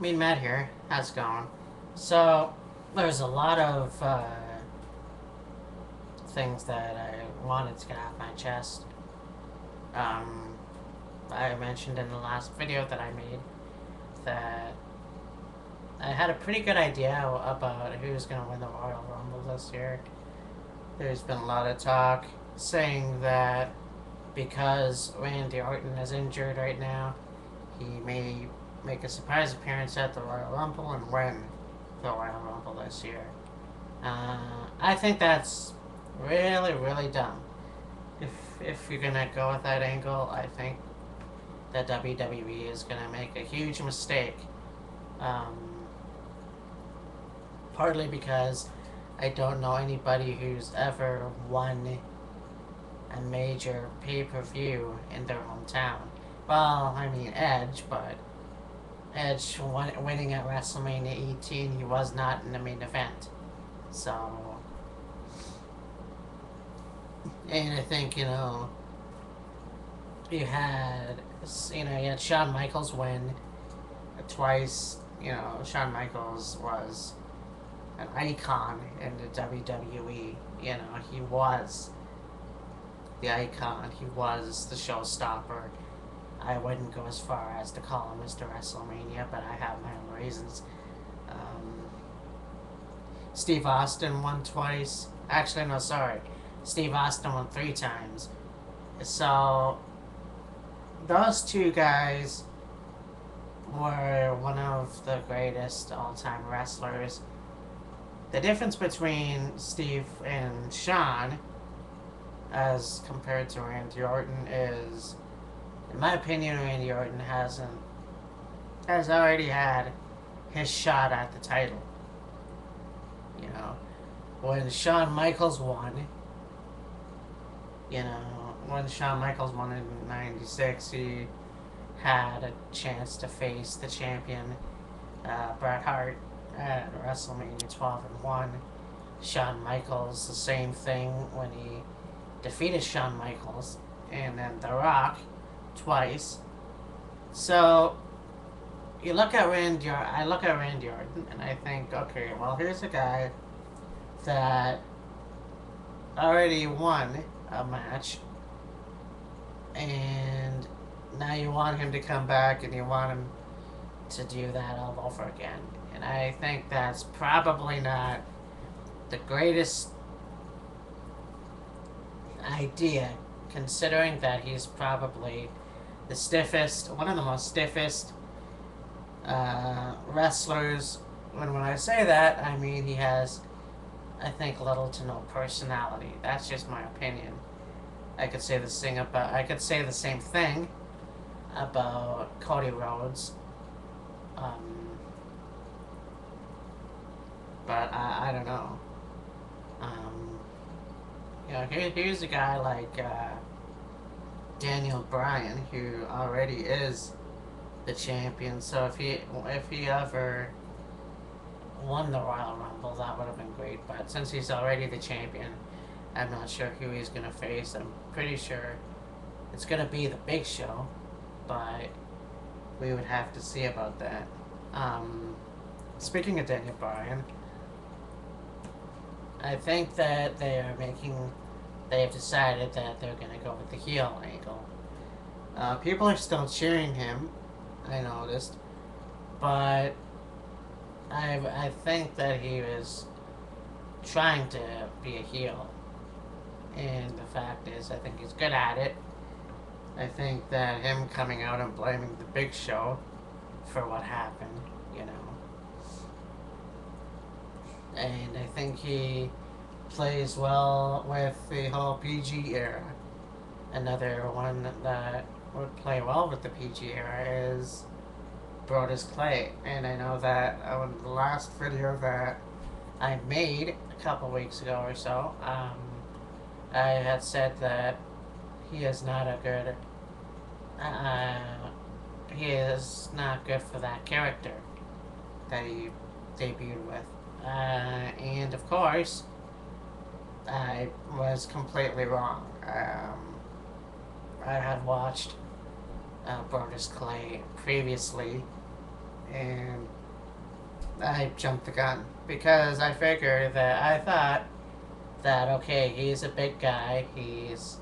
Me and Matt here. How's it going? So, there's a lot of things that I wanted to get off my chest. Um, I mentioned in the last video that I made that I had a pretty good idea about who's going to win the Royal Rumble this year. There's been a lot of talk saying that because Randy Orton is injured right now, he may make a surprise appearance at the Royal Rumble and win the Royal Rumble this year. I think that's really, really dumb. If if you're gonna go with that angle, I think that WWE is gonna make a huge mistake. Um, Partly because I don't know anybody who's ever won a major pay per view in their hometown. Well, I mean Edge, but Edge winning at WrestleMania 18, he was not in the main event. So, and I think you had Shawn Michaels win twice. Shawn Michaels was an icon in the WWE. He was the icon. He was the showstopper. I wouldn't go as far as to call him Mr. WrestleMania, but I have my own reasons. Um, Steve Austin won twice. Actually, no, sorry. Steve Austin won 3 times. So, those two guys were one of the greatest all time wrestlers. The difference between Steve and Shawn, as compared to Randy Orton, is, in my opinion, Randy Orton has already had his shot at the title. You know, when Shawn Michaels won, when Shawn Michaels won in '96, he had a chance to face the champion, Bret Hart, at WrestleMania 12 and 1. Shawn Michaels, the same thing when he defeated Shawn Michaels, and then The Rock twice. So I look at Randy Orton, and I think, okay, well, here's a guy that already won a match, and now you want him to come back, and you want him to do that all over again. And I think that's probably not the greatest idea, considering that he's probably one of the most stiffest wrestlers. When I say that, I mean he has, I think, little to no personality. That's just my opinion. I could say the same thing about Cody Rhodes, um, but I don't know. Um, here's a guy like Daniel Bryan who already is the champion. So if he ever won the Royal Rumble, that would have been great. But since he's already the champion, I'm not sure who he's gonna face. I'm pretty sure it's gonna be the Big Show, but we would have to see about that. Um, Speaking of Daniel Bryan, I think that they've decided that they're gonna go with the heel angle. People are still cheering him, I noticed, but I think that he was trying to be a heel, and the fact is, I think he's good at it. I think that him coming out and blaming the Big Show for what happened, you know, and I think he plays well with the whole PG era. Another one that would play well with the PG era is Brodus Clay, and I know that on the last video that I made a couple weeks ago or so, I had said that he is not a good, uh, he is not good for that character that he debuted with. And of course, I was completely wrong. I had watched Brodus Clay previously, and I jumped the gun because I thought that okay, he's a big guy, he's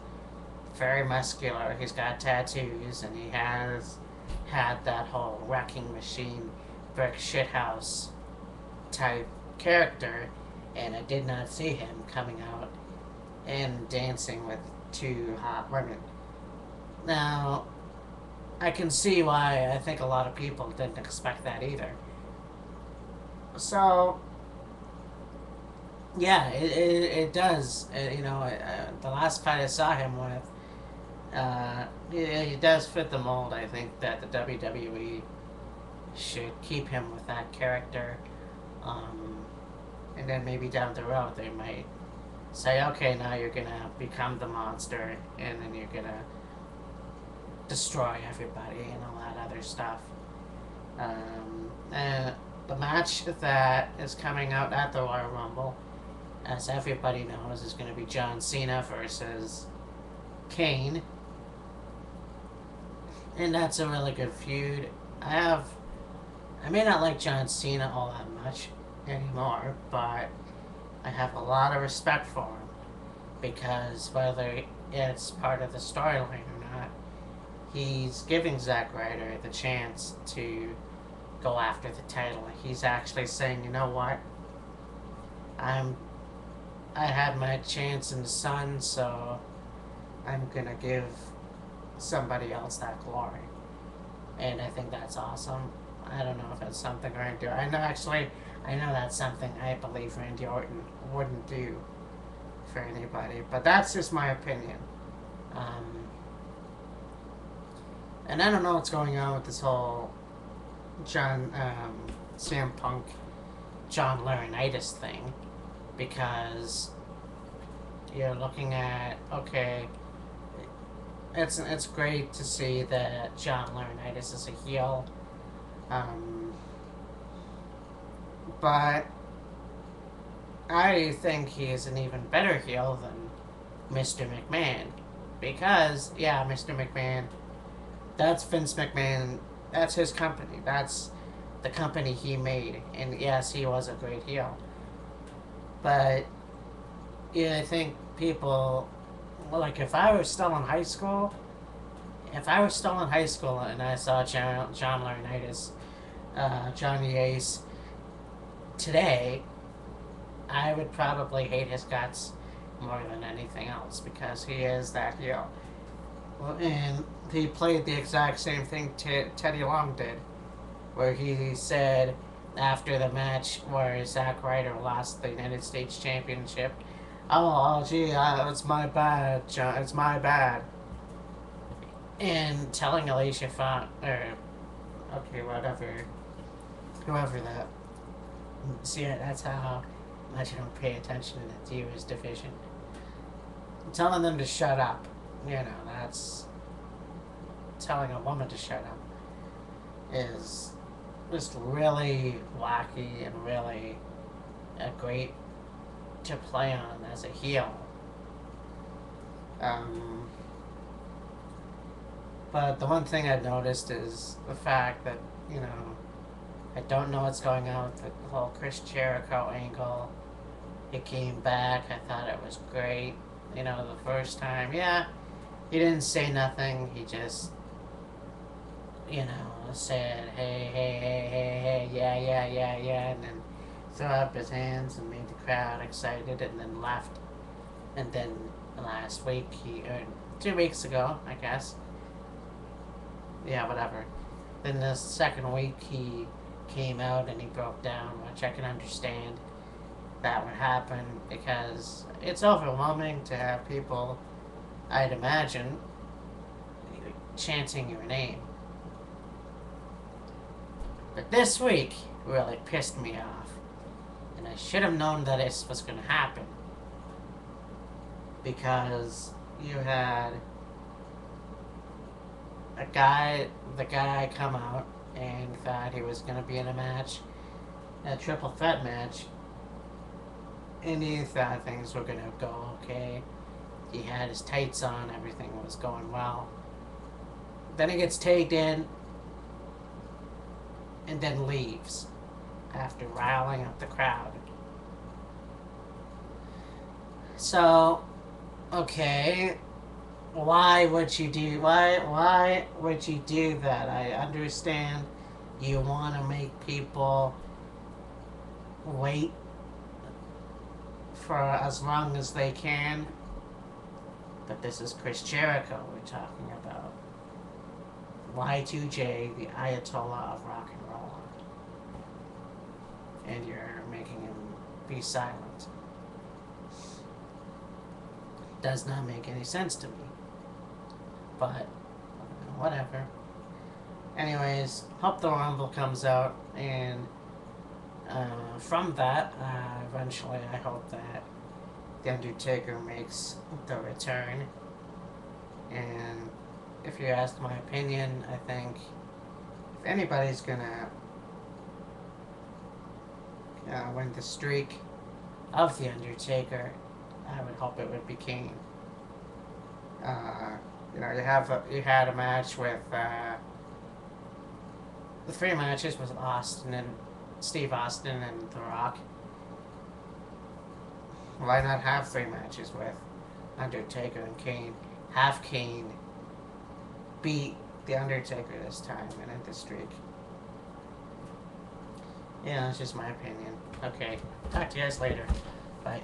very muscular, he's got tattoos, and he has had that whole wrecking machine, brick shithouse type character, and I did not see him coming out and dancing with two hot women. Now, I can see why I think a lot of people didn't expect that either. So, yeah, it does. The last fight I saw him with, he does fit the mold. I think that the WWE should keep him with that character. Um, and then maybe down the road they might say, okay, now you're gonna become the monster, and then you're gonna destroy everybody and all that other stuff. And the match that is coming out at the Royal Rumble, as everybody knows, is going to be John Cena versus Kane. And that's a really good feud. I may not like John Cena all that much anymore, but I have a lot of respect for him because whether it's part of the storyline or not, he's giving Zack Ryder the chance to go after the title. He's actually saying, you know what? I had my chance in the sun, so I'm gonna give somebody else that glory. And I think that's awesome. I don't know if it's something Randy Orton. I know that's something I believe Randy Orton wouldn't do for anybody, but that's just my opinion. Um, and I don't know what's going on with this whole CM Punk, John Laurinaitis thing, because you're looking at, okay, it's great to see that John Laurinaitis is a heel, but I think he is an even better heel than Mr. McMahon, because yeah, Mr. McMahon, that's Vince McMahon, that's his company, that's the company he made, and yes, he was a great heel, but yeah, I think people, like if I was still in high school, and I saw John Laurinaitis, Johnny Ace today, I would probably hate his guts more than anything else because he is that heel. Well, and he played the exact same thing Teddy Long did, where he said after the match where Zack Ryder lost the United States Championship, oh gee, it's my bad, John, it's my bad. And telling Alicia Font, or, okay, whoever that, see, that's how much I don't pay attention to the Divas division. Telling them to shut up, that's, telling a woman to shut up is just really wacky and really great to play on as a heel. But the one thing I've noticed is the fact that, I don't know what's going on with the whole Chris Jericho angle. He came back, I thought it was great. The first time, yeah, he didn't say nothing, he just, said, hey, yeah, and then threw up his hands and made the crowd excited and then left. And then last week, or 2 weeks ago, I guess, yeah, whatever. Then the second week, he came out and he broke down, which I can understand that would happen because it's overwhelming to have people, I'd imagine, chanting your name. But this week really pissed me off, and I should have known that this was going to happen because you had the guy come out and thought he was going to be in a triple threat match, and he thought things were going to go okay. He had his tights on, everything was going well. Then he gets tagged in, and then leaves after riling up the crowd. So, okay, why would you do that? I understand you want to make people wait for as long as they can, but this is Chris Jericho we're talking about. Y2J, the Ayatollah of rock and roll. And you're making him be silent. Does not make any sense to me. But, whatever. Anyways, hope the Rumble comes out, and from that, eventually I hope that The Undertaker makes the return. And if you ask my opinion, I think if anybody's gonna win the streak of The Undertaker, I would hope it would be Kane. You had a match with the three matches with Steve Austin and The Rock. Why not have three matches with Undertaker and Kane? Have Kane beat The Undertaker this time and end the streak. Yeah, that's just my opinion. Okay, talk to you guys later. Bye.